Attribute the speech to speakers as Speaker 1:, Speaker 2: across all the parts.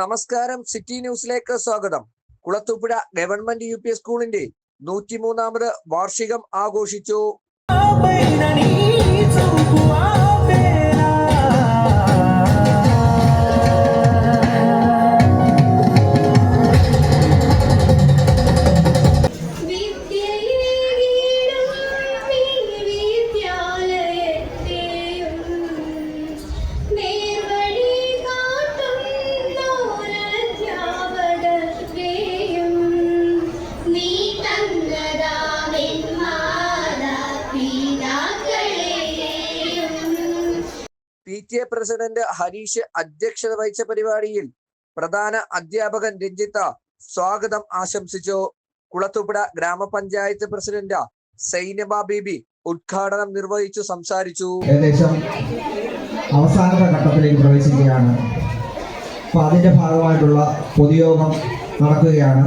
Speaker 1: നമസ്കാരം, സിറ്റി ന്യൂസിലേക്ക് സ്വാഗതം. കുളത്തൂപ്പുഴ ഗവൺമെന്റ് UP സ്കൂളിന്റെ 103ാമത് വാർഷികം ആഘോഷിച്ചു. PTA പ്രസിഡന്റ് ഹരീഷ് അധ്യക്ഷത വഹിച്ച പരിപാടിയിൽ പ്രധാന അധ്യാപകൻ രഞ്ജിത്ത സ്വാഗതം ആശംസിച്ചു. കുളത്തൂപ്പുഴ ഗ്രാമപഞ്ചായത്ത് പ്രസിഡന്റ് സൈനബ ബീബി ഉദ്ഘാടനം നിർവഹിച്ചു സംസാരിച്ചു.
Speaker 2: ഏകദേശം അവസാനത്തെ ഘട്ടത്തിലേക്ക് പ്രവേശിക്കുകയാണ്. അപ്പോൾ അതിന്റെ ഭാഗമായിട്ടുള്ള പൊതുയോഗം നടക്കുകയാണ്.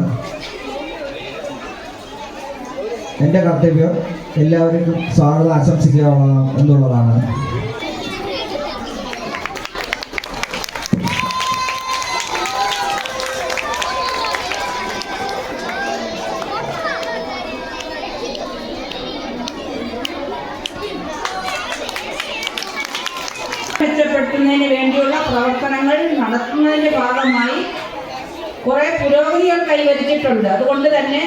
Speaker 2: എൻ്റെ കർത്തവ്യം എല്ലാവർക്കും സ്വാഗതം ആശംസിക്കുക എന്നുള്ളതാണ്.
Speaker 3: മെച്ചപ്പെടുത്തുന്നതിന് വേണ്ടിയുള്ള പ്രവർത്തനങ്ങൾ നടത്തുന്നതിൻ്റെ ഭാഗമായി കുറേ പുരോഗതികൾ കൈവരിച്ചിട്ടുണ്ട്. അതുകൊണ്ട് തന്നെ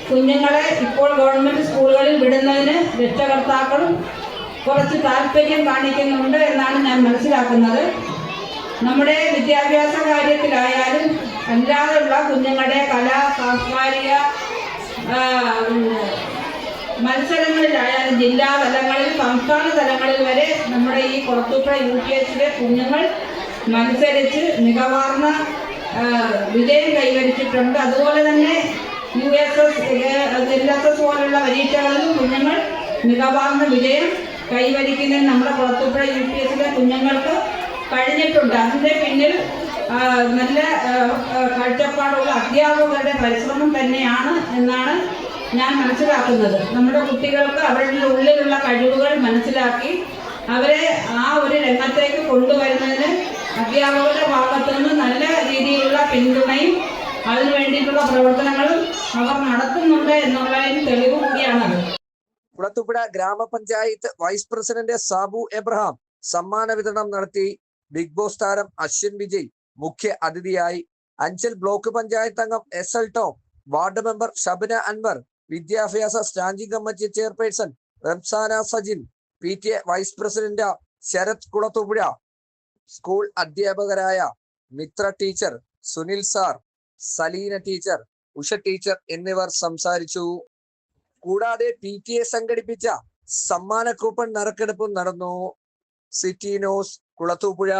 Speaker 3: കുഞ്ഞുങ്ങളെ ഇപ്പോൾ ഗവൺമെൻറ് സ്കൂളുകളിൽ വിടുന്നതിന് രക്ഷകർത്താക്കളും കുറച്ച് താല്പര്യം കാണിക്കുന്നുണ്ട് എന്നാണ് ഞാൻ മനസ്സിലാക്കുന്നത്. നമ്മുടെ വിദ്യാഭ്യാസ കാര്യത്തിലായാലും അല്ലാതെയുള്ള കുഞ്ഞുങ്ങളുടെ കലാ സാംസ്കാരിക മത്സരങ്ങളിലായാലും ജില്ലാ തലങ്ങളിൽ സംസ്ഥാന തലങ്ങളിൽ വരെ നമ്മുടെ ഈ കുളത്തൂപ്പുഴ UPSലെ കുഞ്ഞുങ്ങൾ മത്സരിച്ച് മികവാർന്ന വിജയം കൈവരിച്ചിട്ടുണ്ട്. അതുപോലെ തന്നെ USS LSS പോലുള്ള പരീക്ഷകളിലും കുഞ്ഞുങ്ങൾ മികവാർന്ന വിജയം കൈവരിക്കുന്നതിന് നമ്മുടെ കുളത്തൂപ്പുഴ UPSലെ കുഞ്ഞുങ്ങൾക്ക് കഴിഞ്ഞിട്ടുണ്ട്. അതിൻ്റെ പിന്നിൽ നല്ല കാഴ്ചപ്പാടുള്ള അധ്യാപകരുടെ പരിശ്രമം തന്നെയാണ് എന്നാണ് ഞാൻ മനസ്സിലാക്കുന്നത്. നമ്മുടെ കുട്ടികൾക്ക് അവരുടെ ഉള്ളിലുള്ള കഴിവുകൾ മനസ്സിലാക്കി അവരെ ആ ഒരു രംഗത്തേക്ക് കൊണ്ടുവരുന്നതിന് അധ്യാപകരുടെ ഭാഗത്തു നിന്ന് നല്ല രീതിയിലുള്ള പിന്തുണയും അതിനു വേണ്ടിയിട്ടുള്ള പ്രവർത്തനങ്ങളും അവർ നടത്തുന്നുണ്ട് എന്നുള്ളതിന് തെളിവ് കൂടിയാണത്.
Speaker 1: കുളത്തൂപ്പുഴ ഗ്രാമപഞ്ചായത്ത് വൈസ് പ്രസിഡന്റ് സാബു എബ്രഹാം സമ്മാന വിതരണം നടത്തി. ബിഗ് ബോസ് താരം അശ്വിൻ വിജയ് മുഖ്യ അതിഥിയായി. അഞ്ചൽ ബ്ലോക്ക് പഞ്ചായത്ത് അംഗം SL Tom, ward member Shabana Anvar, വിദ്യാഭ്യാസ standing committee chairperson Ramzana Sajin, PTA vice president Sarath Kulathupuzha, school അധ്യാപകരായ Mithra teacher, Sunil sir, Saleena teacher, Usha teacher എന്നിവർ സംസാരിച്ചു. കൂടാതെ PTA സംഘടിപ്പിച്ച സമ്മാന കൂപ്പൺ നറുക്കെടുപ്പും നടന്നു. City news Kulathupuzha.